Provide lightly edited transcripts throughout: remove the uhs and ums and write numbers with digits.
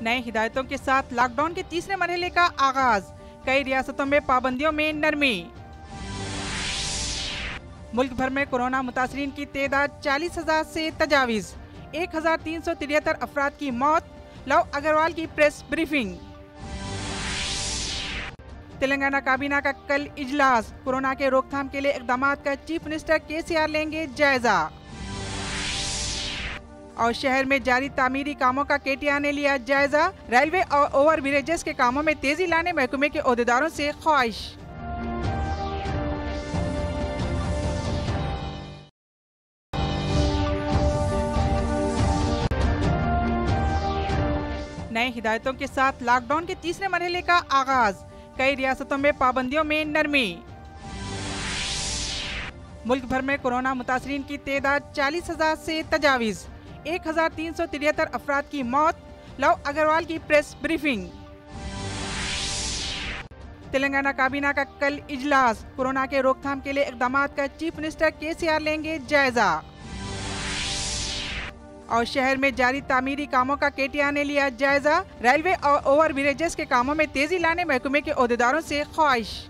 नए हिदायतों के साथ लॉकडाउन के तीसरे मरहले का आगाज। कई रियासतों में पाबंदियों में नरमी। मुल्क भर में कोरोना मुतासरीन की तादाद 40,000 से तजावीज। 1,373 अफराद की मौत। लव अग्रवाल की प्रेस ब्रीफिंग। तेलंगाना काबीना का कल इजलास। कोरोना के रोकथाम के लिए इक़दामात का चीफ मिनिस्टर केसीआर लेंगे जायजा। और शहर में जारी तामीरी कामों का केटीआर ने लिया जायजा। रेलवे और ओवर ब्रिजेस के कामों में तेजी लाने महकमे के ओहदेदारों से ख्वाहिश। नए हिदायतों के साथ लॉकडाउन के तीसरे मरहले का आगाज। कई रियासतों में पाबंदियों में नरमी। मुल्क भर में कोरोना मुतासरीन की तादाद 40,000 से तजावीज। 1,373 अफराद की मौत। लव अग्रवाल की प्रेस ब्रीफिंग। तेलंगाना काबीना का कल इजलास। कोरोना के रोकथाम के लिए इक़दामात का चीफ मिनिस्टर केसीआर लेंगे जायजा। और शहर में जारी तामीरी कामों का केटीआर ने लिया जायजा। रेलवे और ओवर ब्रिजेस के कामों में तेजी लाने महकमे के ओहदेदारों से ख्वाहिश।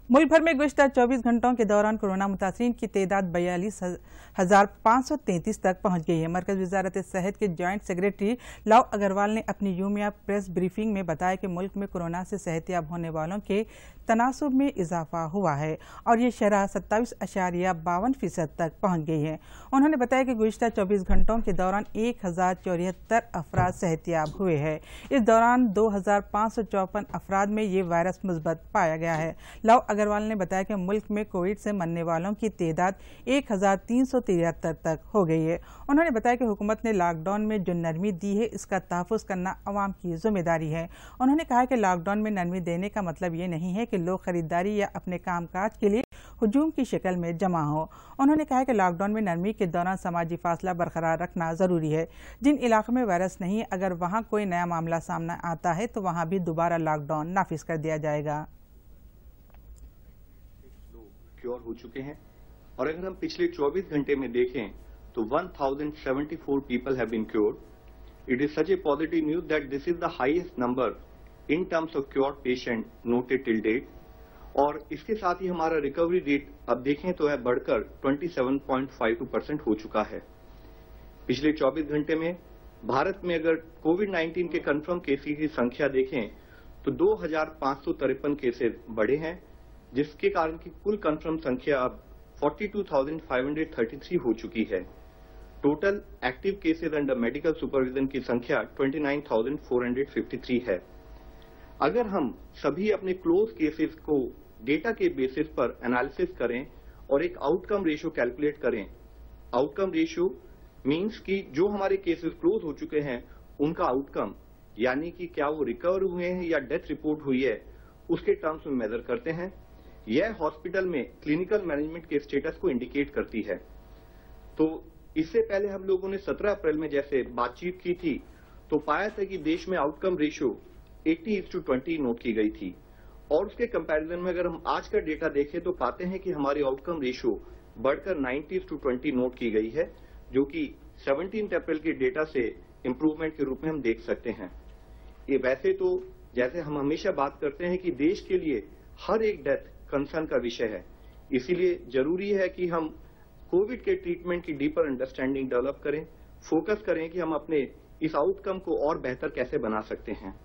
मुल्क भर में गुज़िश्ता 24 घंटों के दौरान कोरोना मुतासरीन की तादाद 42,533 तक पहुंच गई है। मरकज़ वज़ारत सेहत के जॉइंट सेक्रेटरी लव अग्रवाल ने अपनी यूमिया प्रेस ब्रीफिंग में बताया कि मुल्क में कोरोना से सेहतियाब होने वालों के तनासुब में इजाफा हुआ है और ये शरह 27.52% तक पहुंच गई है। उन्होंने बताया कि गुज़िश्ता 24 घंटों के दौरान 1,074 अफराद सेहतियाब हुए हैं। इस दौरान 2,554 अफराद में ये वायरस मुस्बत पाया गया है। लव अग्रवाल ने बताया कि मुल्क में कोविड से मरने वालों की तादाद 1,373 तक हो गई है। उन्होंने बताया कि हुकूमत ने लॉकडाउन में जो नरमी दी है इसका तहफ़्फ़ुज़ करना अवाम की जिम्मेदारी है। उन्होंने कहा कि लॉकडाउन में नरमी देने का मतलब ये नहीं है कि लोग खरीदारी या अपने कामकाज के लिए हुजूम की शक्ल में जमा हो। उन्होंने कहा कि लॉकडाउन में नरमी के दौरान समाजी फासला बरकरार रखना जरूरी है। जिन इलाकों में वायरस नहीं है, अगर वहाँ कोई नया मामला सामने आता है तो वहाँ भी दोबारा लॉकडाउन नाफिज कर दिया जाएगा। क्योर हो चुके हैं और अगर हम पिछले 24 घंटे में देखें तो 1074 people have been cured. It is such a positive news that this is the highest number in terms of cured patient noted till date. और इसके साथ ही हमारा रिकवरी रेट अब देखें तो है बढ़कर 27.52% हो चुका है। पिछले 24 घंटे में भारत में अगर कोविड-19 के कंफर्म केसेस की संख्या देखें तो 2,553 केसेस बढ़े हैं, जिसके कारण की कुल कंफर्म संख्या अब 42,533 हो चुकी है। Total active cases under medical supervision की संख्या 29,453 है। अगर हम सभी अपने क्लोज केसेस को डेटा के बेसिस पर एनालिसिस करें और एक आउटकम रेशियो कैलकुलेट करें, आउटकम रेशियो मींस कि जो हमारे केसेस क्लोज हो चुके हैं उनका आउटकम, यानी कि क्या वो रिकवर हुए हैं या डेथ रिपोर्ट हुई है, उसके टर्म्स में मेजर करते हैं। यह हॉस्पिटल में क्लिनिकल मैनेजमेंट के स्टेटस को इंडिकेट करती है। तो इससे पहले हम लोगों ने 17 अप्रैल में जैसे बातचीत की थी तो पाया था कि देश में आउटकम रेशियो 80:20 नोट की गई थी और उसके कंपैरिजन में अगर हम आज का डेटा देखें तो पाते हैं कि हमारी आउटकम रेशियो बढ़कर 90:20 नोट की गई है, जो कि 17 अप्रैल के डेटा से इंप्रूवमेंट के रूप में हम देख सकते हैं। ये वैसे तो जैसे हम हमेशा बात करते हैं कि देश के लिए हर एक डेथ कंसर्न का विषय है, इसीलिए जरूरी है कि हम कोविड के ट्रीटमेंट की डीपर अंडरस्टैंडिंग डेवलप करें, फोकस करें कि हम अपने इस आउटकम को और बेहतर कैसे बना सकते हैं।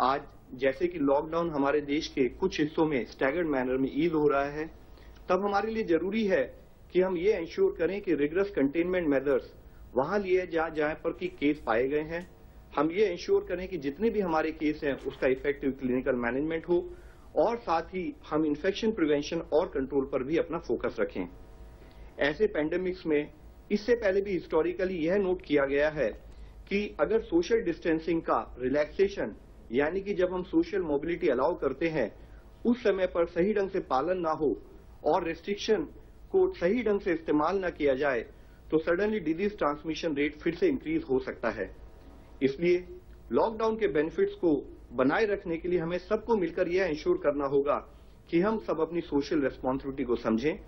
आज जैसे कि लॉकडाउन हमारे देश के कुछ हिस्सों में स्टैगर्ड मैनर में ईज हो रहा है, तब हमारे लिए जरूरी है कि हम ये इंश्योर करें कि रिगरस कंटेनमेंट मेजर्स वहां लिए जहां पर कि केस पाए गए हैं। हम ये इंश्योर करें कि जितने भी हमारे केस हैं उसका इफेक्टिव क्लिनिकल मैनेजमेंट हो और साथ ही हम इन्फेक्शन प्रिवेंशन और कंट्रोल पर भी अपना फोकस रखें। ऐसे पैंडेमिक्स में इससे पहले भी हिस्टोरिकली यह नोट किया गया है कि अगर सोशल डिस्टेंसिंग का रिलैक्सेशन, यानी कि जब हम सोशल मोबिलिटी अलाउ करते हैं उस समय पर सही ढंग से पालन ना हो और रेस्ट्रिक्शन को सही ढंग से इस्तेमाल ना किया जाए तो सडनली डिजीज ट्रांसमिशन रेट फिर से इंक्रीज हो सकता है। इसलिए लॉकडाउन के बेनिफिट्स को बनाए रखने के लिए हमें सबको मिलकर यह इंश्योर करना होगा कि हम सब अपनी सोशल रेस्पॉन्सिबिलिटी को समझें,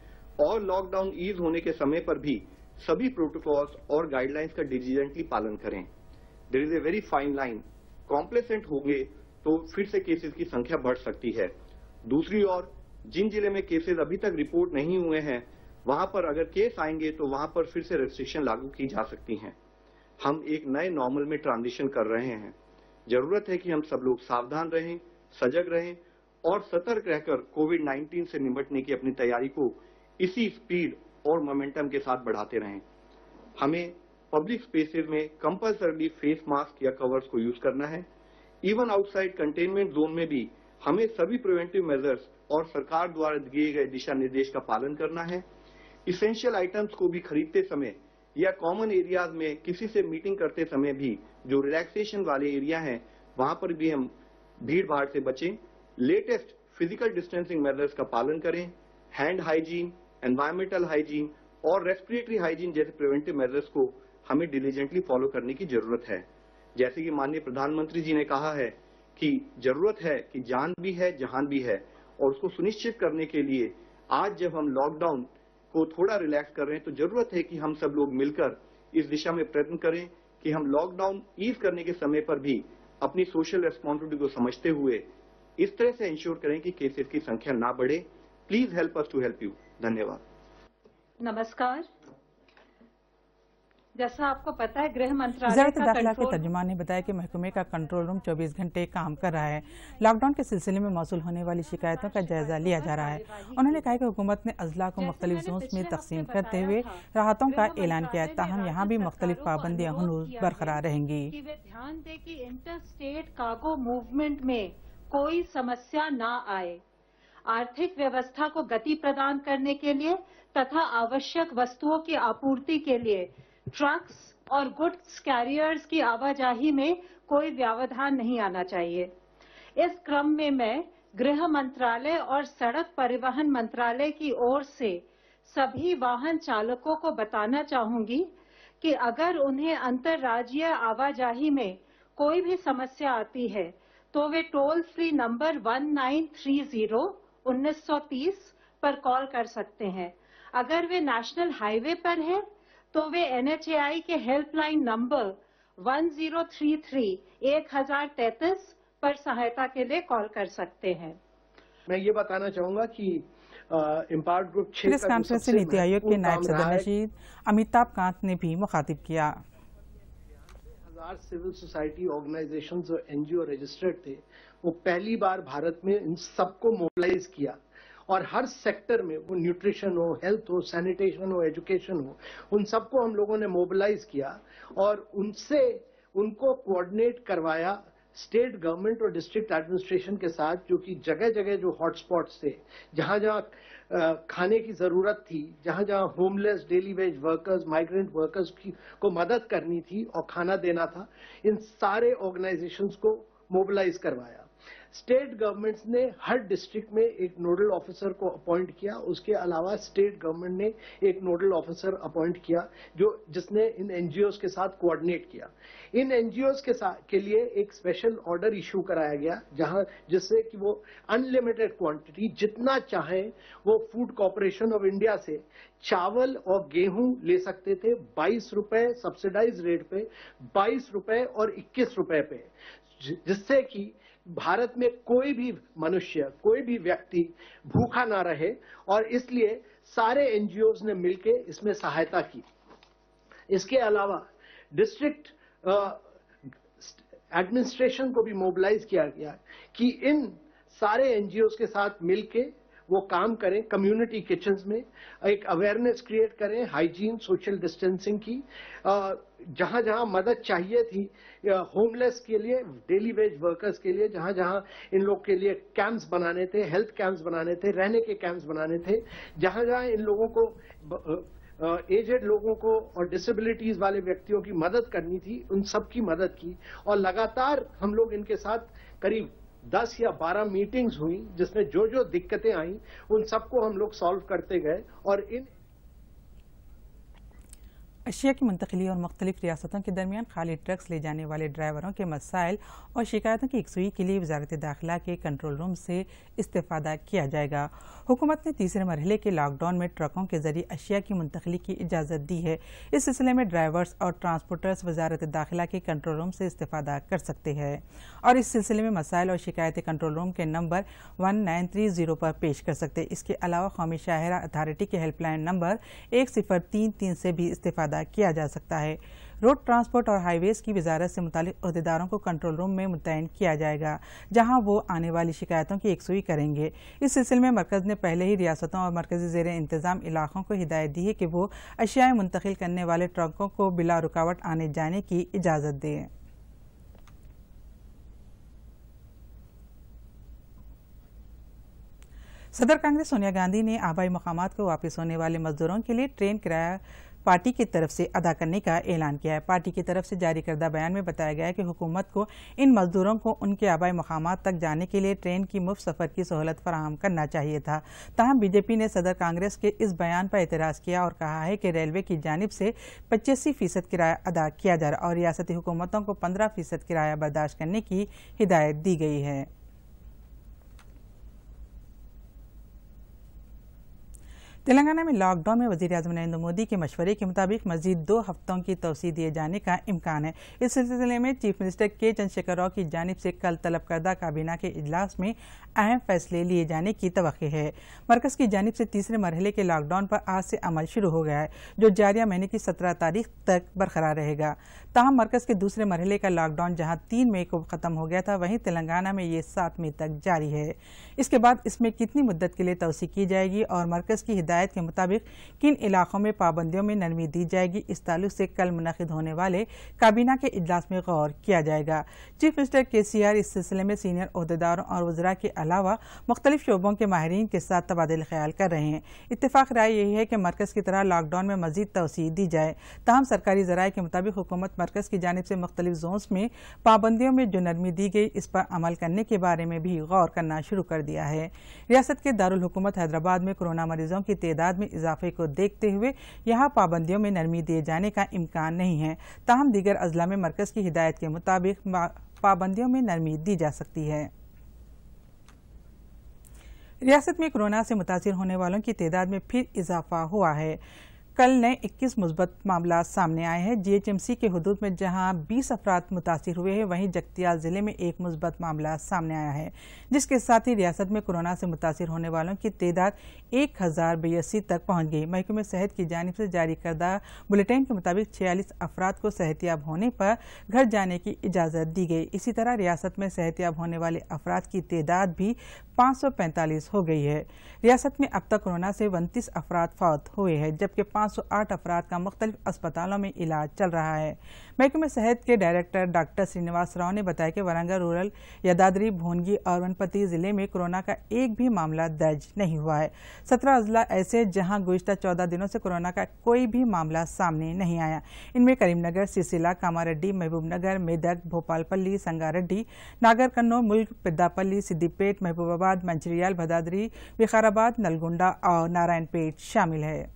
और लॉकडाउन ईज होने के समय पर भी सभी प्रोटोकॉल्स और गाइडलाइंस का डिलीजेंटली पालन करें। There is a very fine line, complacent होंगे तो फिर से केसेस की संख्या बढ़ सकती है। दूसरी ओर जिन जिले में केसेस अभी तक रिपोर्ट नहीं हुए हैं, वहां पर अगर केस आएंगे तो वहां पर फिर से रेस्ट्रिक्शन लागू की जा सकती हैं। हम एक नए नॉर्मल में ट्रांजिशन कर रहे हैं। जरूरत है कि हम सब लोग सावधान रहें, सजग रहें और सतर्क रहकर कोविड-19 से निपटने की अपनी तैयारी को इसी स्पीड और मोमेंटम के साथ बढ़ाते रहें। हमें पब्लिक स्पेसेस में कंपल्सरी फेस मास्क या कवर्स को यूज करना है। इवन आउटसाइड कंटेनमेंट जोन में भी हमें सभी प्रिवेंटिव मेजर्स और सरकार द्वारा दिए गए दिशा निर्देश का पालन करना है। इसेंशियल आइटम्स को भी खरीदते समय या कॉमन एरियाज में किसी से मीटिंग करते समय भी जो रिलैक्सेशन वाले एरिया हैं, वहां पर भी हम भीड़ भाड़ से बचें। लेटेस्ट फिजिकल डिस्टेंसिंग मेजर्स का पालन करें। हैंड हाइजीन, एनवायरमेंटल हाइजीन और रेस्पिरेटरी हाइजीन जैसे प्रिवेंटिव मेजर्स को हमें डिलीजेंटली फॉलो करने की जरूरत है। जैसे कि माननीय प्रधानमंत्री जी ने कहा है कि जरूरत है कि जान भी है जहान भी है, और उसको सुनिश्चित करने के लिए आज जब हम लॉकडाउन को थोड़ा रिलैक्स कर रहे हैं तो जरूरत है कि हम सब लोग मिलकर इस दिशा में प्रयत्न करें कि हम लॉकडाउन ईज करने के समय पर भी अपनी सोशल रेस्पॉन्सिबिलिटी को समझते हुए इस तरह से इंश्योर करें कि केसेस की संख्या ना बढ़े। Please help us to help you. धन्यवाद। नमस्कार। जैसा आपको पता है, गृह मंत्रालय वज़ारत का दाखिला के तर्जुमान ने बताया कि महकमे का कंट्रोल रूम 24 घंटे काम कर रहा है। लॉकडाउन के सिलसिले में मौसूल होने वाली शिकायतों का जायजा लिया जा रहा है। उन्होंने कहा कि हुकूमत ने अजला को मुख्तलिफ जोन्स में तकसीम करते हुए राहतों का ऐलान किया, ताहम यहाँ भी मुख्तलिफ पाबंदियां हनूज बरकरार रहेंगी। वे ध्यान दें कि इंटर स्टेट कार्गो मूवमेंट में कोई समस्या न आए। आर्थिक व्यवस्था को गति प्रदान करने के लिए तथा आवश्यक वस्तुओं की आपूर्ति के लिए ट्रक्स और गुड्स कैरियर्स की आवाजाही में कोई व्यवधान नहीं आना चाहिए। इस क्रम में मैं गृह मंत्रालय और सड़क परिवहन मंत्रालय की ओर से सभी वाहन चालकों को बताना चाहूंगी कि अगर उन्हें अंतर्राज्यीय आवाजाही में कोई भी समस्या आती है तो वे टोल फ्री नंबर 1930 पर कॉल कर सकते हैं। अगर वे नेशनल हाईवे पर है तो वे NHAI के हेल्पलाइन नंबर 1033 पर सहायता के लिए कॉल कर सकते हैं। मैं ये बताना चाहूंगा कि इम्पार्ट ग्रुप 6 प्रेस कॉन्फ्रेंस में नीति आयोग के नायब सदर नशीद अमिताभ कांत ने भी मुखातिब किया। सिविल सोसाइटी ऑर्गेनाइजेशंस और NGO रजिस्टर्ड थे, वो पहली बार भारत में इन सबको मोबिलाइज किया और हर सेक्टर में, वो न्यूट्रिशन हो, हेल्थ हो, सैनिटेशन हो, एजुकेशन हो, उन सबको हम लोगों ने मोबिलाइज किया और उनसे उनको कोऑर्डिनेट करवाया स्टेट गवर्नमेंट और डिस्ट्रिक्ट एडमिनिस्ट्रेशन के साथ, जो कि जगह जगह जो हॉटस्पॉट्स थे, जहां जहां खाने की जरूरत थी, जहां जहां homeless, daily veg workers, migrant workers को मदद करनी थी और खाना देना था, इन सारे ऑर्गेनाइजेशंस को मोबिलाइज करवाया। स्टेट गवर्नमेंट्स ने हर डिस्ट्रिक्ट में एक नोडल ऑफिसर को अपॉइंट किया। उसके अलावा स्टेट गवर्नमेंट ने एक नोडल ऑफिसर अपॉइंट किया जिसने इन NGOs के साथ कोऑर्डिनेट किया। इन NGOs के लिए एक स्पेशल ऑर्डर इशू कराया गया, जिससे कि वो अनलिमिटेड क्वांटिटी जितना चाहें वो फूड कॉर्पोरेशन ऑफ इंडिया से चावल और गेहूं ले सकते थे। 22 रुपए सब्सिडाइज रेट पे, 22 रुपए और 21 रुपए पे, जिससे कि भारत में कोई भी मनुष्य, कोई भी व्यक्ति भूखा ना रहे, और इसलिए सारे NGOs ने मिलकर इसमें सहायता की। इसके अलावा डिस्ट्रिक्ट एडमिनिस्ट्रेशन को भी मोबिलाइज किया गया कि इन सारे NGOs के साथ मिलके वो काम करें, कम्युनिटी किचन्स में एक अवेयरनेस क्रिएट करें, हाइजीन, सोशल डिस्टेंसिंग की, जहां जहां मदद चाहिए थी होमलेस के लिए, डेली वेज वर्कर्स के लिए, जहां जहां इन लोग के लिए कैंप्स बनाने थे, हेल्थ कैंप्स बनाने थे, रहने के कैंप्स बनाने थे, जहां जहां इन लोगों को, एजेड लोगों को और डिसेबिलिटीज वाले व्यक्तियों की मदद करनी थी, उन सब की मदद की। और लगातार हम लोग इनके साथ करीब 10 या 12 मीटिंग्स हुई, जिसमें जो जो दिक्कतें आई उन सबको हम लोग सॉल्व करते गए। और इन अशिया की मुंतकिली और मुख्तलिफ रियासतों के दरमियान खाली ट्रक्स ले जाने वाले ड्राइवरों के मसाइल और शिकायतों की यकसुई के लिए वज़ारत दाखिला के कंट्रोल रूम से इस्तेफादा किया जाएगा। हुकूमत ने तीसरे मरहले के लॉकडाउन में ट्रकों के जरिए अशिया की मुंतकली की इजाज़त दी है। इस सिलसिले में ड्राइवर्स और ट्रांसपोर्टर्स वजारत दाखिला के कंट्रोल रूम से इस्तेफादा कर सकते हैं और इस सिलसिले में मसाइल और शिकायतें कंट्रोल रूम के नंबर 1930 पर पेश कर सकते हैं। इसके अलावा कौमी शाहरा अथॉरिटी के हेल्पलाइन नंबर 1033 से भी इस्तेफादा किया जा सकता है। रोड ट्रांसपोर्ट और हाईवेज की वजारत से मुतालिक अहदेदारों को कंट्रोल रूम में मुतयन किया जाएगा, जहां वो आने वाली शिकायतों की यकसुई करेंगे। इस सिलसिले में मरकज़ ने पहले ही रियासतों और मरकजी ज़ेर इंतज़ाम इलाकों को हिदायत दी है कि वो अशियाएं मुंतकिल करने वाले ट्रकों को बिला रुकावट आने जाने की इजाज़त दें। सदर कांग्रेस सोनिया गांधी ने आबाई मकामात को वापस होने वाले मजदूरों के लिए ट्रेन किराया पार्टी की तरफ से अदा करने का ऐलान किया है। पार्टी की तरफ से जारी करदा बयान में बताया गया है कि हुकूमत को इन मजदूरों को उनके आबाई मकामात तक जाने के लिए ट्रेन की मुफ्त सफर की सहूलत फराहम करना चाहिए था। ताहम बीजेपी ने सदर कांग्रेस के इस बयान पर एतराज़ किया और कहा है कि रेलवे की जानिब से 85% किराया अदा किया जा रहा और रियासती हुकूमतों को 15% किराया बर्दाश्त करने की हिदायत दी गई है। तेलंगाना में लॉकडाउन में वज़ीर-ए-आज़म नरेंद्र मोदी के मशवरे के मुताबिक मज़ीद 2 हफ्तों की तौसीह दिए जाने का इम्कान है। इस सिलसिले में चीफ मिनिस्टर के चंद्रशेखर राव की जानिब से कल तलब करदा काबीना के इजलास में अहम फैसले लिए जाने की तवक्की है। मरकज़ की जानिब से तीसरे मरहले के लॉकडाउन पर आज से अमल शुरू हो गया है, जो जारिया महीने की 17 तारीख तक बरकरार रहेगा। ताहम मरकज़ के दूसरे मरहले का लॉकडाउन जहाँ 3 मई को ख़त्म हो गया था, वहीं तेलंगाना में ये 7 मई तक जारी है। इसके बाद इसमें कितनी मुद्दत के लिए तौसीह की जाएगी और मरकज़ की हिदायत के मुताबिक किन इलाकों में पाबंदियों में नरमी दी जाएगी, इस ताल्लुक से कल मुनक़िद होने वाले काबीना के इजलास में गौर किया जाएगा। चीफ मिनिस्टर KCR इस सिलसिले में सीनियर ओहदेदारों और वज़रा के अलावा मुख्तलिफ शोबों के माहिरीन के साथ तबादला ख्याल कर रहे हैं। इत्तेफाक राय यही है कि मरकज़ की तरह लॉकडाउन में मज़ीद तौसीह दी जाए। ताहम सरकारी ज़राए के मुताबिक हुकूमत मरकज़ की जानिब से मुख्तलिफ जोन्स में पाबंदियों में जो नरमी दी गई, इस पर अमल करने के बारे में भी गौर करना शुरू कर दिया है। रियासत के दारुल हुकूमत हैदराबाद में कोरोना मरीजों की तादाद में इजाफे को देखते हुए यहाँ पाबंदियों में नरमी दिए जाने का इम्कान नहीं है। ताहम दीगर अजला में मरकज़ की हिदायत के मुताबिक पाबंदियों में नरमी दी जा सकती है। रियासत में कोरोना से मुतासिर होने वालों की तादाद में फिर इजाफा हुआ है। कल नए 21 मुस्बत मामला सामने आए हैं। GHMC के हुदूद में जहां 20 अफराद मुतासिर हुए हैं, वहीं जगतियाल जिले में एक मुस्बत मामला सामने आया है, जिसके साथ ही रियासत में कोरोना से मुतासिर होने वालों की तादाद 1082 तक पहुंच गई। महकमे सेहत की जानिब से जारी करदा बुलेटिन के मुताबिक 46 अफराद को सेहतियाब होने पर घर जाने की इजाज़त दी गई। इसी तरह रियासत में सेहतियाब होने वाले अफराद की तादाद भी 545 हो गई है। रियासत में अब तक कोरोना से 29 अफराद फौत हुए हैं, जबकि 508 अफराद का मुख्तलिफ अस्पतालों में इलाज चल रहा है। महकमे सेहत के डायरेक्टर डॉक्टर श्रीनिवास राव ने बताया कि वरंगल रूरल, यादाद्री, भोनगी और वनपति जिले में कोरोना का एक भी मामला दर्ज नहीं हुआ है। 17 अजला ऐसे जहां गुज़िश्ता 14 दिनों से कोरोना का कोई भी मामला सामने नहीं आया। इनमें करीमनगर, सिरसिला, कामारेड्डी, महबूबनगर, मेदक, भोपालपल्ली, संगारेड्डी, नागर कन्नौर, मुल्क, पेद्दापल्ली, सिद्दीपेट, महबूबाबाद, मंचिरियाल, भदादरी, विकाराबाद, नलगुंडा और नारायणपेट शामिल है।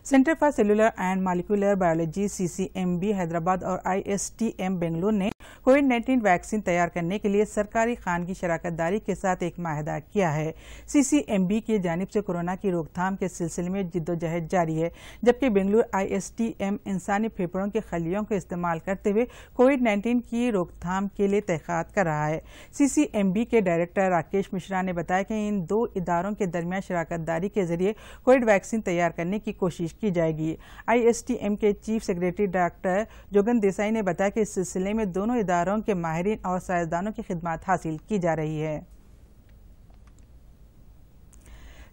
Centre for cellular and molecular biology CCMB Hyderabad और ISTM बेंगलुरु ने कोविड-19 वैक्सीन तैयार करने के लिए सरकारी खान की शराकत दारी के साथ एक माहिदा किया है। CCMB की जानिब से कोरोना की रोकथाम के सिलसिले में जिद्दोजहद जारी है, जबकि बेंगलुरु ISTM इंसानी फेफड़ों के खलियों को इस्तेमाल करते हुए कोविड-19 की रोकथाम के लिए तहक़ीक़ात कर रहा है। CCMB के डायरेक्टर राकेश मिश्रा ने बताया कि इन 2 इदारों के दरमियान शराकत दारी के जरिए कोविड वैक्सीन तैयार करने की कोशिश की जाएगी। ISTM के चीफ सेक्रेटरी डॉक्टर जोगन देसाई ने बताया कि इस सिलसिले में दोनों इदारों के माहिरीन और साइंसदानों की खिदमत हासिल की जा रही है।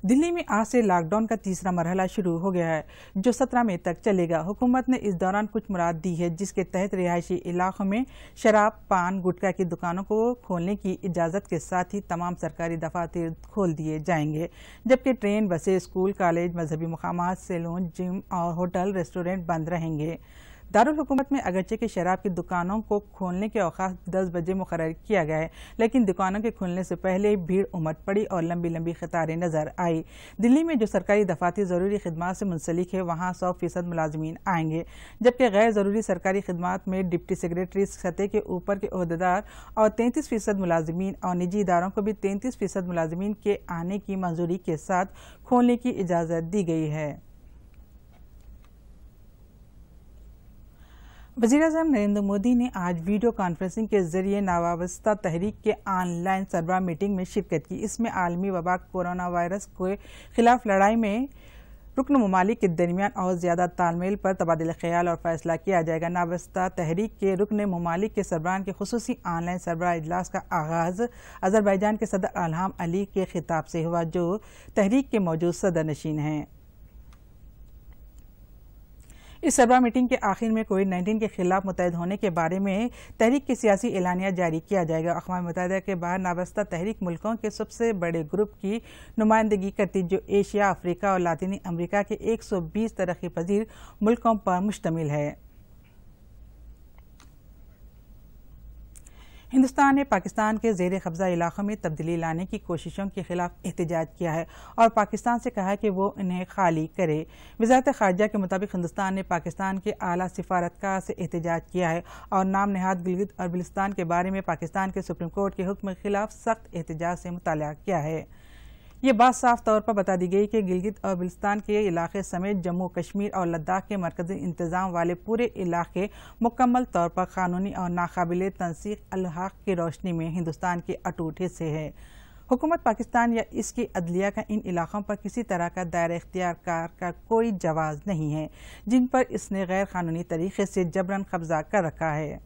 दिल्ली में आज से लॉकडाउन का तीसरा मरहला शुरू हो गया है, जो 17 मई तक चलेगा। हुकूमत ने इस दौरान कुछ मुराद दी है, जिसके तहत रिहायशी इलाकों में शराब, पान, गुटखा की दुकानों को खोलने की इजाज़त के साथ ही तमाम सरकारी दफातर खोल दिए जाएंगे, जबकि ट्रेन, बसें, स्कूल, कॉलेज, मजहबी मकामात, सैलून, जिम और होटल, रेस्टोरेंट बंद रहेंगे। दारुल हुकूमत में अगरचे के शराब की दुकानों को खोलने के औकात 10 बजे मुकर्रर किया गया है, लेकिन दुकानों के खुलने से पहले भीड़ उमड़ पड़ी और लंबी लंबी कतारें नजर आई। दिल्ली में जो सरकारी दफाती जरूरी खिदमात से मुंसलिक है वहाँ 100% मुलाजमीन आएंगे, जबकि गैर जरूरी सरकारी खिदमात में डिप्टी सेक्रेटरी सतह के ऊपर के ओहदेदार और 33% मुलाजमीन और निजी इदारों को भी 33% मुलाजमीन के आने की मंजूरी के साथ खोलने की इजाजत दी गई है। वज़ीर-ए-आज़म नरेंद्र मोदी ने आज वीडियो कॉन्फ्रेंसिंग के जरिए नावाबस्ता तहरीक के ऑनलाइन सरबराह मीटिंग में शिरकत की। इसमें आलमी वबा कोरोना वायरस के खिलाफ लड़ाई में रुकन ममालिक के दरमियान और ज्यादा तालमेल पर तबादला ख्याल और फैसला किया जाएगा। नावाबस्ता तहरीक के रुकन ममालिक के सरबराहान के खुसूसी ऑनलाइन सरबराह इजलास का आगाज अजरबैजान के सदर इल्हाम अली के खिताब से हुआ, जो तहरीक के मौजूद सदर नशीन हैं। इस सरबराह मीटिंग के आखिर में कोविड-19 के खिलाफ मुत्तहिद होने के बारे में तहरीक की सियासी एलानिया जारी किया जाएगा। अक़वाम मुत्तहिदा के बाहर नावाबस्ता तहरीक मुल्कों के सबसे बड़े ग्रुप की नुमाइंदगी करती, जो एशिया, अफ्रीका और लातीनी अमरीका के 120 तरक्की पजीर मुल्कों पर मुश्तमिल है। हिंदुस्तान ने पाकिस्तान के ज़ेर कब्जा इलाकों में तब्दीली लाने की कोशिशों के खिलाफ एहतजाज किया है और पाकिस्तान से कहा है कि वो इन्हें खाली करे। वज़ारत ख़ारिजा के मुताबिक हिंदुस्तान ने पाकिस्तान के आला सिफारतकार से एहतजाज किया है और नाम नहाद गिलगित और बल्तिस्तान के बारे में पाकिस्तान के सुप्रीम कोर्ट के हुक्म के खिलाफ सख्त एहतजाज से मुताला किया है। ये बात साफ तौर पर बता दी गई कि गिलगित और बल्तिस्तान के इलाके समेत जम्मू कश्मीर और लद्दाख के मरकजी इंतजाम वाले पूरे इलाके मुकम्मल तौर पर कानूनी और नाकाबिले तनसीख अल-हक़ की रोशनी में हिंदुस्तान के अटूट हिस्से है। हुकूमत पाकिस्तान या इसकी अदलिया का इन इलाकों पर किसी तरह का दायरा इख्तियार का कोई जवाज़ नहीं है, जिन पर इसने गैर कानूनी तरीके से जबरन कब्जा कर रखा है।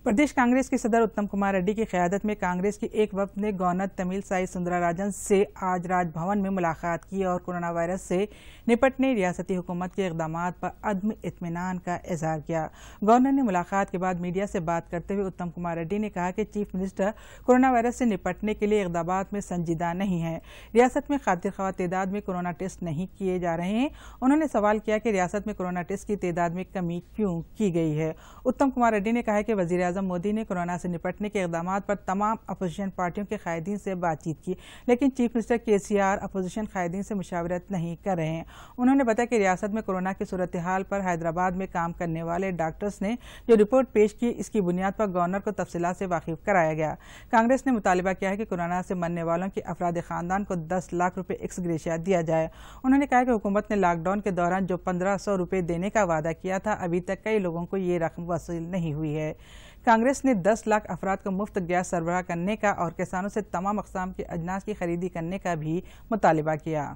प्रदेश कांग्रेस के सदर उत्तम कुमार रेड्डी की क़यादत में कांग्रेस की एक वफ्द ने गवर्नर तमिलसाई सुंदरराजन से आज राजभवन में मुलाकात की और कोरोना वायरस से निपटने रियासती हुकूमत के इक़दामात पर अदम इत्मीनान का इज़हार किया। गवर्नर ने मुलाकात के बाद मीडिया से बात करते हुए उत्तम कुमार रेड्डी ने कहा कि चीफ मिनिस्टर कोरोना वायरस से निपटने के लिए इक़दामात में संजीदा नहीं है। रियासत में खातिर ख्वाह तादाद में कोरोना टेस्ट नहीं किए जा रहे हैं। उन्होंने सवाल किया कि रियासत में कोरोना टेस्ट की तादाद में कमी क्यों की गई है। उत्तम कुमार रेड्डी ने कहा कि वज़ीर मोदी ने कोरोना से निपटने के इक़दामात पर तमाम अपोजिशन पार्टियों के कायदीन से बातचीत की, लेकिन चीफ मिनिस्टर केसीआर अपोजिशन कायदीन से मुशावरत नहीं कर रहे हैं। उन्होंने बताया कि रियासत में कोरोना की सूरत हाल पर हैदराबाद में काम करने वाले डॉक्टर्स ने जो रिपोर्ट पेश की, इसकी बुनियाद पर गवर्नर को तफसीलात से वाकिफ कराया गया। कांग्रेस ने मुतालिबा किया है कि कोरोना से मरने वालों के अफराद खानदान को 10 लाख रुपए एक्स ग्रेशिया दिया जाए। उन्होंने कहा कि हुकूमत ने लॉकडाउन के दौरान जो 1500 रुपए देने का वादा किया था, अभी तक कई लोगों को ये रकम वसूल नहीं हुई है। कांग्रेस ने 10 लाख अफराद को मुफ्त गैस सरबराह करने का और किसानों से तमाम अक़साम के अजनास की खरीदी करने का भी मुतालिबा किया।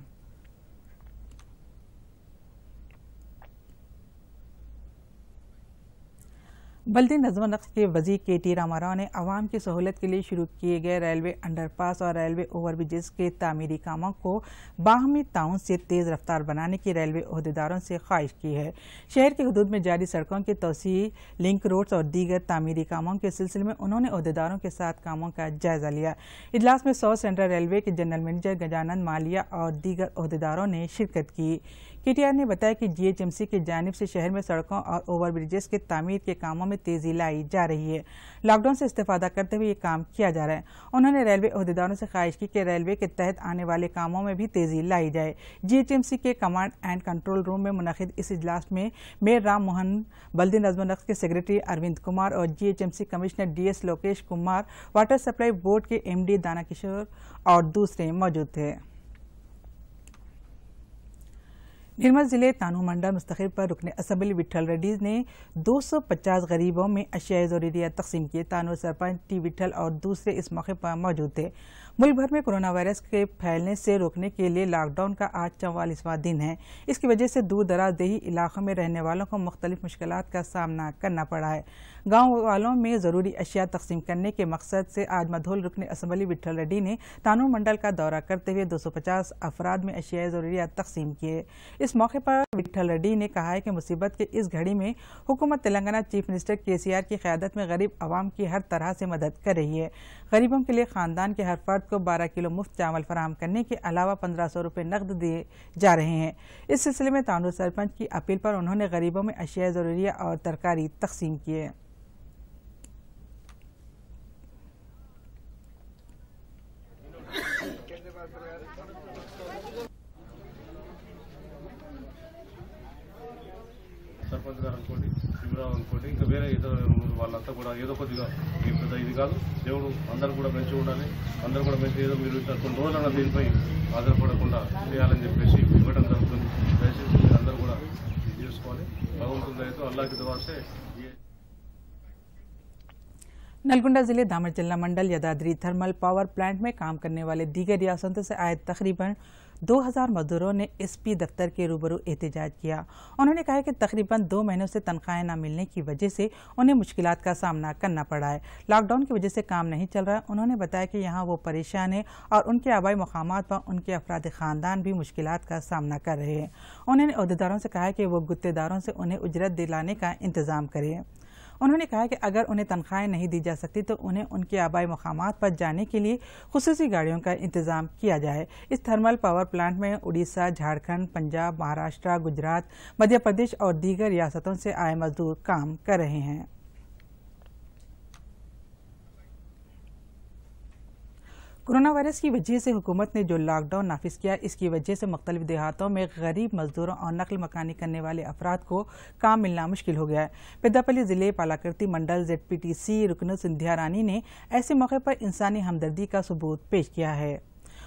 बल्दी नज़्म नक्श के वज़ीर के.टी. रामाराव ने आवाम की सहूलत के लिए शुरू किए गए रेलवे अंडरपास और रेलवे ओवरब्रिजेस के तामीरी कामों को बाहमी ताउन से तेज़ रफ्तार बनाने की रेलवे ओहदेदारों से ख्वाहिश की है। शहर के हदूद में जारी सड़कों की तोसी, लिंक रोड्स और दीगर तामीरी कामों के सिलसिले में उन्होंने ओहदेदारों के साथ कामों का जायजा लिया। इजलास में साउथ सेंट्रल रेलवे के जनरल मैनेजर गजानंद मालिया और दीगर ओहदेदारों ने शिरकत की। केटीआर ने बताया कि जीएचएमसी की जानिब से शहर में सड़कों और ओवरब्रिजेस के तामीर के कामों में तेजी लाई जा रही है। लॉकडाउन से इस्तेफादा करते हुए ये काम किया जा रहा है। उन्होंने रेलवे ओहदेदारों से ख्वाहिश की कि रेलवे के तहत आने वाले कामों में भी तेजी लाई जाए। जीएचएमसी के कमांड एंड कंट्रोल रूम में मुनक़िद इस इजलास में मेयर राम मोहन, बल्दी नज़्म नक्श के सेक्रेटरी अरविंद कुमार और GHMC commissioner DS Lokesh Kumar, water supply board के एमडी दाना किशोर और दूसरे मौजूद थे। निर्मल जिले तानू मंडल मुस्तकिल पर रुकने असम्बली विट्ठल रेड्डी ने 250 गरीबों में अशियाए ज़रूरियात तकसीम किए। तानू सरपंच टी विट्ठल और दूसरे इस मौके पर मौजूद थे। मुल्क भर में कोरोना वायरस के फैलने से रोकने के लिए लॉकडाउन का आज 44वां दिन है। इसकी वजह से दूर दराज देही इलाकों में रहने वालों को मुख्तलिफ मुश्किलात का सामना करना पड़ा है। गाँव वालों में ज़रूरी अशिया तकसीम करने के मकसद से आज मधोल रुकने असम्बली विट्ठल रेड्डी ने तानू मंडल का दौरा करते हुए 250 अफराद में अशियाए ज़रूरियात तकसीम किए। इस मौके पर विट्ठल रेड्डी ने कहा है कि मुसीबत के इस घड़ी में हुकूमत तेलंगाना चीफ मिनिस्टर केसीआर की क़यादत में गरीब आवाम की हर तरह से मदद कर रही है। गरीबों के लिए खानदान के हर फर्द को 12 किलो मुफ्त चावल फराहम करने के अलावा 1500 रुपये नकद दिए जा रहे हैं। इस सिलसिले में तांडू सरपंच की अपील पर उन्होंने गरीबों में अशिया ज़रूरिया और तरकारी तकसीम किए। సర్పంచ్ గారు అనుకోండి, శివరావు అనుకోండి, ఇంకా వేరే ఏదో వాళ్ళంతా కూడా ఏదో కొద్దిగా ఇది కాదు, దేవుడు అందరూ కూడా మంచి ఉండాలి, అందరూ కూడా మంచి ఏదో మీరు కొన్ని రోజులన్నా దీనిపై ఆధారపడకుండా చేయాలని చెప్పేసి ఇవ్వడం జరుగుతుంది। దయచేసి మీరు అందరూ కూడా ఇది చేసుకోవాలి। భగవంతుని దయతో అల్లాహ్ की दुआ से। नलगुंडा जिले दामरचल्ला मंडल यदाद्री थर्मल पावर प्लांट में काम करने वाले दीगर रियासतों से आए तकरीबन 2000 मजदूरों ने एसपी दफ्तर के रूबरू एहतजाज किया। उन्होंने कहा कि तकरीबन 2 महीनों से तनख्वाहें न मिलने की वजह से उन्हें मुश्किलात का सामना करना पड़ा है। लॉकडाउन की वजह से काम नहीं चल रहा। उन्होंने बताया कि यहाँ वो परेशान है और उनके आबाई मकामात पर उनके अफराद ख़ानदान भी मुश्किलात का सामना कर रहे हैं। उन्होंने अहदेदारों से कहा है कि वो गुत्तेदारों से उन्हें उजरत दिलाने का इंतज़ाम करें। उन्होंने कहा कि अगर उन्हें तनख्वाहें नहीं दी जा सकती तो उन्हें उनके आबाई मकामात पर जाने के लिए खुसूसी गाड़ियों का इंतजाम किया जाए। इस थर्मल पावर प्लांट में उड़ीसा, झारखंड, पंजाब, महाराष्ट्र, गुजरात, मध्य प्रदेश और दीगर रियासतों से आए मजदूर काम कर रहे हैं। कोरोना वायरस की वजह से हुकूमत ने जो लॉकडाउन नाफिज किया, इसकी वजह से मुख्तलिफ देहातों में गरीब मजदूरों और नकल मकानी करने वाले अफराद को काम मिलना मुश्किल हो गया है। पेद्दापल्ली जिले पालाकृति मंडल ZPTC रुकन सिंधिया रानी ने ऐसे मौके पर इंसानी हमदर्दी का सबूत पेश किया है।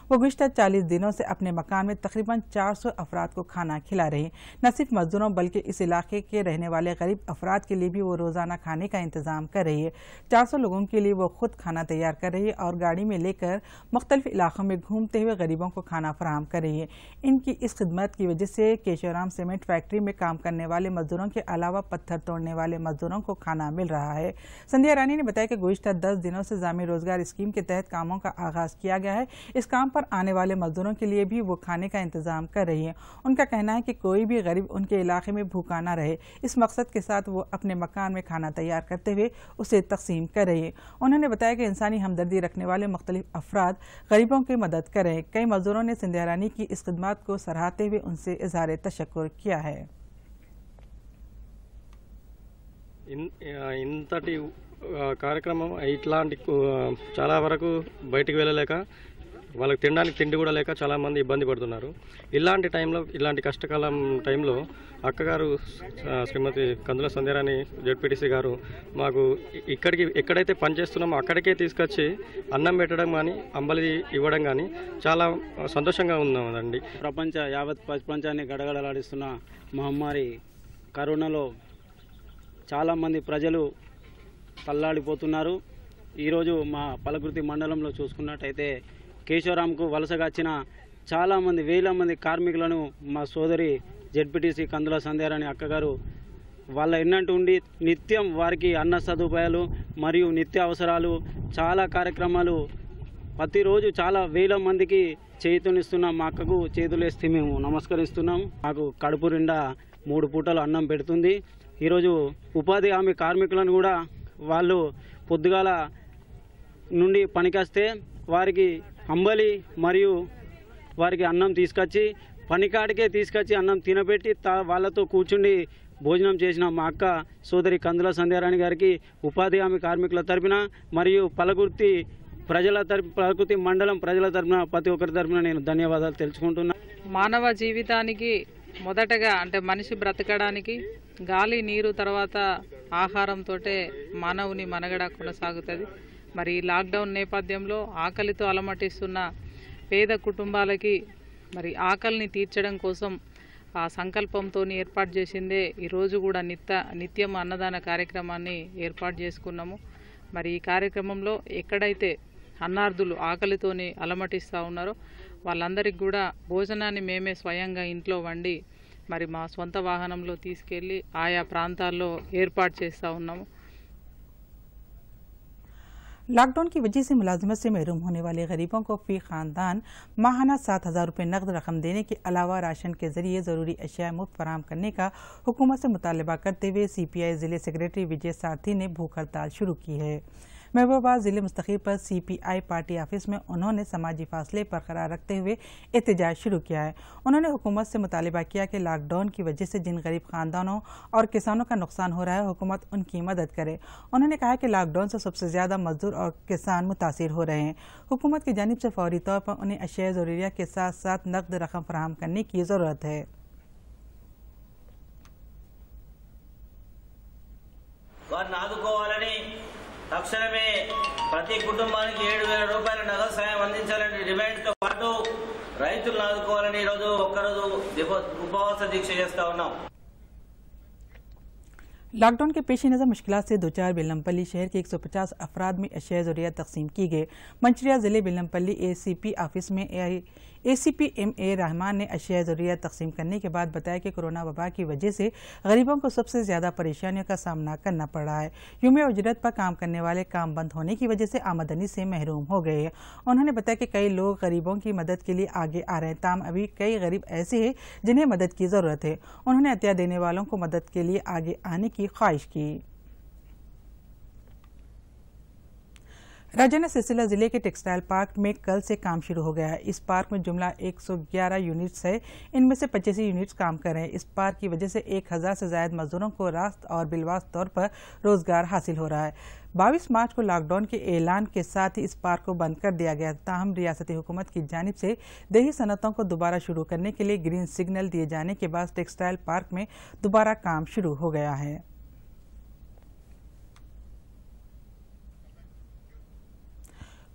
वो गुज़िश्ता 40 दिनों से अपने मकान में तकरीबन 400 अफराद को खाना खिला रही। न सिर्फ मजदूरों बल्कि इस इलाके के रहने वाले गरीब अफराद के लिए भी वो रोज़ाना खाने का इंतज़ाम कर रही है। 400 लोगों के लिए वो खुद खाना तैयार कर रही है और गाड़ी में लेकर मुख्तलिफ इलाकों में घूमते हुए गरीबों को खाना फराहम कर रही है। इनकी इस खिदमत की वजह से केशवराम सीमेंट फैक्ट्री में काम करने वाले मजदूरों के अलावा पत्थर तोड़ने वाले मजदूरों को खाना मिल रहा है। संध्या रानी ने बताया कि गुज़िश्ता 10 दिनों से जामी रोजगार स्कीम के तहत कामों का आगाज किया गया है। इस काम पर आने वाले मजदूरों के लिए भी वो खाने का इंतजाम कर रही है। उनका कहना है कि कोई भी गरीब उनके इलाके में भूखा ना रहे। इस मकसद के साथ वो अपने मकान में खाना तैयार करते हुए उसे तकसीम कर रही है। उन्होंने बताया कि इंसानी हमदर्दी रखने वाले मुख्तलिफ अफराद गरीबों की मदद कर रहे हैं। कई मजदूरों ने सिंधिया रानी की इस खिदमत को सराहते हुए उनसे इज़हार तशक्कुर किया है। ఇంతటి కార్యక్రమం ఇట్లాంటి చాలా వరకు బయటికి వెళ్ళలేక వాళ్ళకి తినడానికి తిండి కూడా లేక చాలామంది ఇబ్బంది పడుతున్నారు। ఇలాంటి టైంలో, ఇలాంటి కష్టకాలం టైంలో అక్కగారు శ్రీమతి కందుల సంధ్యారాణి ZPTC గారు మాకు ఎక్కడైతే పనిచేస్తున్నామో అక్కడికే తీసుకొచ్చి అన్నం పెట్టడం కానీ అంబలి ఇవ్వడం కానీ చాలా సంతోషంగా ఉన్నామండి। యావత్ ప్రపంచాన్ని గడగడలాడిస్తున్న మహమ్మారి కరోనాలో చాలామంది ప్రజలు తల్లాడిపోతున్నారు। ఈరోజు మా పాలకృతి మండలంలో చూసుకున్నట్టయితే కేశవరాంకు వలసగా వచ్చిన చాలామంది వేల మంది కార్మికులను మా సోదరి ZPTC కందుల సంధ్యారాణి అక్కగారు వాళ్ళ ఎన్నంటూ ఉండి నిత్యం వారికి అన్న సదుపాయాలు మరియు నిత్య అవసరాలు చాలా కార్యక్రమాలు ప్రతిరోజు చాలా వేల మందికి చేతునిస్తున్న మా అక్కకు చేతులేస్తే మేము నమస్కరిస్తున్నాం। మాకు కడుపు నిండా 3 పూటలు అన్నం పెడుతుంది। ఈరోజు ఉపాధి హామీ కార్మికులను కూడా వాళ్ళు పొద్దుగాల నుండి పనికొస్తే వారికి అంబలి మరియు వారికి అన్నం తీసుకొచ్చి పనికాడికే తీసుకొచ్చి అన్నం తినబెట్టి వాళ్ళతో కూర్చుండి భోజనం చేసిన మా అక్క సోదరి కందుల సంధ్యారాణి గారికి ఉపాధి హామీ కార్మికుల తరపున మరియు పాలకృతి మండలం ప్రజల తరపున ప్రతి ఒక్కరి తరపున నేను ధన్యవాదాలు తెలుసుకుంటున్నాను। మానవ జీవితానికి మొదటగా అంటే మనిషి బ్రతకడానికి గాలి, నీరు, తర్వాత ఆహారంతో మానవుని మనుగడ కొనసాగుతుంది। మరి లాక్డౌన్ నేపథ్యంలో ఆకలితో అలమటిస్తున్న పేద కుటుంబాలకి మరి ఆకలిని తీర్చడం కోసం ఆ సంకల్పంతో ఏర్పాటు చేసిందే ఈరోజు కూడా నిత్యం అన్నదాన కార్యక్రమాన్ని ఏర్పాటు చేసుకున్నాము। మరి ఈ కార్యక్రమంలో ఎక్కడైతే అన్నార్థులు ఆకలితోని అలమటిస్తూ ఉన్నారో వాళ్ళందరికీ కూడా భోజనాన్ని మేమే స్వయంగా ఇంట్లో వండి మరి మా సొంత వాహనంలో తీసుకెళ్లి ఆయా ప్రాంతాల్లో ఏర్పాటు చేస్తూ ఉన్నాము। लॉकडाउन की वजह से मुलाजमत से महरूम होने वाले गरीबों को फी खानदान माहाना 7,000 रुपये नकद रकम देने के अलावा राशन के जरिए ज़रूरी अशिया मुफ्त फराहम करने का हुकूमत से मुतालबा करते हुए CPI ज़िले सेक्रेटरी विजय सारथी ने भूख हड़ताल शुरू की है। महबूबाबाद जिले मुस्तकीर पर CPI पार्टी ऑफिस में उन्होंने समाजी फासले बरकरार रखते हुए एहतजाज शुरू किया है। उन्होंने हुकूमत से मुतालिबा किया कि लॉकडाउन की वजह से जिन गरीब खानदानों और किसानों का नुकसान हो रहा है, हुकूमत उनकी मदद करे। उन्होंने कहा कि लॉकडाउन से सबसे ज्यादा मजदूर और किसान मुतासिर हो रहे हैं। हुकूमत की जानिब से फौरी तौर पर उन्हें अशिया ज़रूरिया के साथ साथ नकद रकम फराहम करने की जरूरत है। వారిని ఆదుకోవాలని తక్షణమే ప్రతి కుటుంబానికి 7,000 రూపాయల నగదు సాయం అందించాలని డిమాండ్తో పాటు రైతులను ఆదుకోవాలని ఈరోజు ఒక్కరోజు ఉపవాస దీక్ష చేస్తా ఉన్నాం। लॉकडाउन के पेश नज़र मुश्किलात से दोचार बेलमपल्ली शहर के 150 अफराद में अशिया ज़रूरियात तकसीम की गए। मंचिलिया ज़िले बेलमपल्ली ACP ऑफिस में ACP MA रहमान ने अशिया ज़रूरियात तकसीम करने के बाद बताया कि कोरोना वबा की वजह से गरीबों को सबसे ज़्यादा परेशानियों का सामना करना पड़ रहा है। यूम उजरत पर काम करने वाले काम बंद होने की वजह से आमदनी से महरूम हो गए हैं। उन्होंने बताया कि कई लोग गरीबों की मदद के लिए आगे आ रहे हैं, ताहम अभी कई गरीब ऐसे हैं जिन्हें मदद की ज़रूरत है। उन्होंने अतिया देने वालों को मदद के लिए आगे आने की ख्वाहिश की। राजौरी सिलसिला जिले के टेक्सटाइल पार्क में कल से काम शुरू हो गया है। इस पार्क में जुमला 111 यूनिट्स है, इनमें से 85 यूनिट्स काम कर रहे हैं। इस पार्क की वजह से 1000 से ज्यादा मजदूरों को रास्त और बिलवास तौर पर रोजगार हासिल हो रहा है। 22 मार्च को लॉकडाउन के ऐलान के साथ ही इस पार्क को बंद कर दिया गया। ताहम रियासती हुकूमत की जानिब से देही सनतों को दोबारा शुरू करने के लिए ग्रीन सिग्नल दिए जाने के बाद टेक्सटाइल पार्क में दोबारा काम शुरू हो गया है।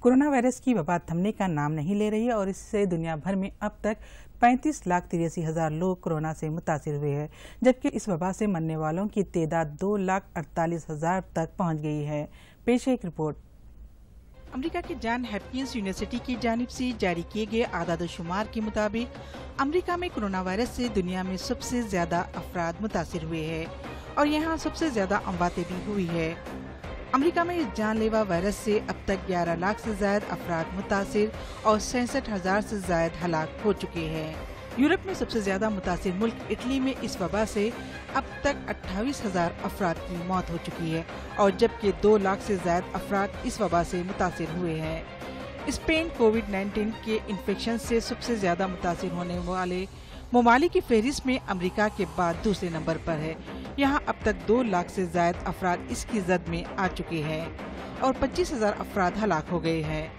कोरोना वायरस की वबा थमने का नाम नहीं ले रही है और इससे दुनिया भर में अब तक 35,83,000 लोग कोरोना से मुतासिर हुए हैं, जबकि इस वबा से मरने वालों की तादाद 2,48,000 तक पहुंच गई है। पेश है एक रिपोर्ट। अमेरिका के जॉन हॉपकिंस यूनिवर्सिटी की जानिब से जारी किए गए आदाद-ओ-शुमार के मुताबिक अमेरिका में कोरोना वायरस से दुनिया में सबसे ज्यादा अफराद मुतासिर हुए हैं और यहाँ सबसे ज्यादा अमवातें भी हुई है। अमेरिका में इस जानलेवा वायरस से अब तक 11 लाख से ज्यादा अफराद मुतासिर और 66,000 से ज्यादा हलाक हो चुके हैं। यूरोप में सबसे ज्यादा मुतासिर मुल्क इटली में इस वबा से अब तक 28,000 अफराद की मौत हो चुकी है और जबकि 2 लाख से ज्यादा अफराद इस वबा से मुतासिर हुए हैं। स्पेन कोविड-19 के इन्फेक्शन से सबसे ज्यादा मुतासिर होने वाले ममालिक की फहरिस्त में अमेरिका के बाद दूसरे नंबर पर है। यहाँ अब तक 2 लाख से ज्यादा अफराद इसकी जद में आ चुके हैं और 25,000 अफराद हलाक हो गए हैं।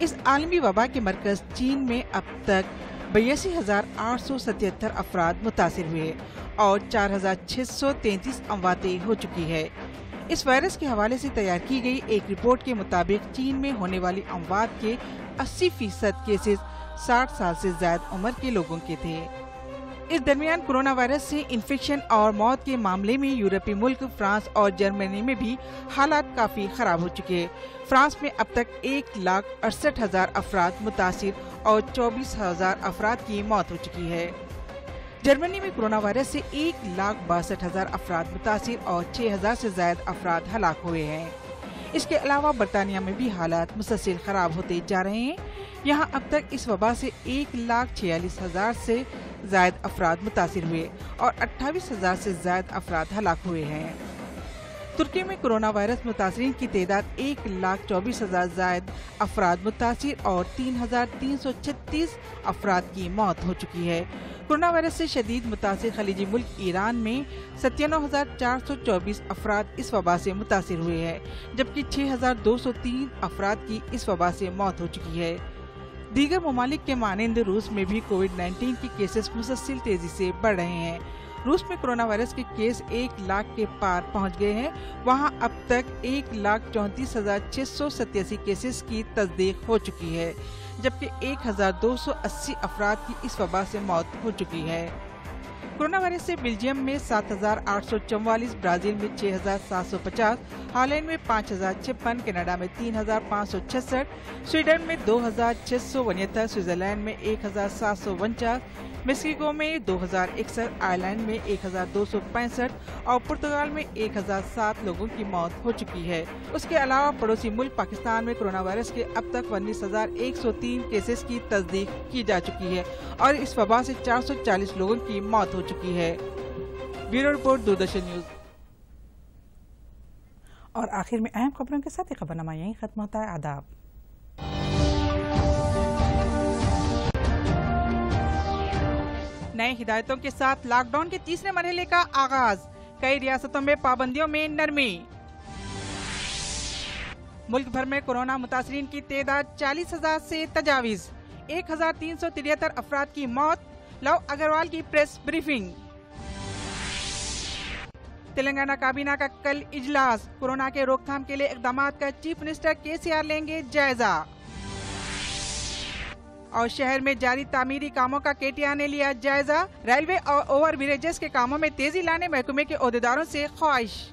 इस आलमी वबा के मरकज चीन में अब तक 82,877 अफराद मुतासिर हुए और 4,633 अमवातें हो चुकी है। इस वायरस के हवाले से तैयार की गई एक रिपोर्ट के मुताबिक चीन में होने वाली अमवात के 80% केसेस 60 साल से ज्यादा उम्र के लोगों के थे। इस दरमियान कोरोना वायरस से इन्फेक्शन और मौत के मामले में यूरोपीय मुल्क फ्रांस और जर्मनी में भी हालात काफी खराब हो चुके हैं। फ्रांस में अब तक 1,68,000 अफराद मुतासिर और 24,000 अफराद की मौत हो चुकी है। जर्मनी में कोरोना वायरस से 1,62,000 अफराद मुतासिर और 6,000 से ज्यादा अफराद हलाक हुए हैं। इसके अलावा बरतानिया में भी हालात मुसलसल खराब होते जा रहे हैं। यहाँ अब तक इस वबा से 1,46,000 से ज्यादा अफराद मुतासिर हुए और 28,000 से ज्यादा अफराद हलाक हुए हैं। तुर्की में कोरोना वायरस मुतासरीन की तादाद 1,24,000 ज्यादा अफराद मुतासिर और 3,336 अफराद की मौत हो चुकी है। कोरोना वायरस से शदीद मुतासिर खलीजी मुल्क ईरान में 97,424 अफराद इस वबा से मुतासिर हुए हैं, जबकि 6,203 अफराद की इस वबा से मौत हो चुकी है। दीगर ममालिक के मानंद रूस में भी कोविड-19 के केसेस मुसलसल तेजी से बढ़ रहे हैं। रूस में कोरोना वायरस के केस 1 लाख के पार पहुंच गए हैं। वहां अब तक 1,34,687 केसेस की तस्दीक हो चुकी है, जबकि 1,280 अफराद की इस वबा से मौत हो चुकी है। कोरोना वायरस से बेल्जियम में 7,844, ब्राजील में 6,750, हॉलैंड में 5,056, कनाडा में 3,566, स्वीडन में 2,669, स्विट्जरलैंड में 1,749, मेक्सिको में 2,061, आयरलैंड में 1,265 और पुर्तगाल में 1,007 लोगों की मौत हो चुकी है। उसके अलावा पड़ोसी मुल्क पाकिस्तान में कोरोना वायरस के अब तक 19,103 केसेस की तस्दीक की जा चुकी है और इस वबा से 440 लोगों की मौत हो चुकी है। Bureau report, Doordarshan news. और आखिर में अहम खबरों के साथ ये खबरनामा यहीं खत्म होता है। आदाब। नई हिदायतों के साथ लॉकडाउन के तीसरे मरहले का आगाज, कई रियासतों में पाबंदियों में नरमी। मुल्क भर में कोरोना मुतासरीन की तादाद 40,000 से तजावीज, 1,373 अफराद की मौत। लव अग्रवाल की प्रेस ब्रीफिंग। तेलंगाना काबीना का कल इजलास, कोरोना के रोकथाम के लिए इकदामात का चीफ मिनिस्टर केसीआर लेंगे जायजा। और शहर में जारी तामीरी कामों का केटीआर ने लिया जायजा, रेलवे और ओवर ब्रिजेस के कामों में तेजी लाने महकमे के ओहदेदारों से ख्वाहिश।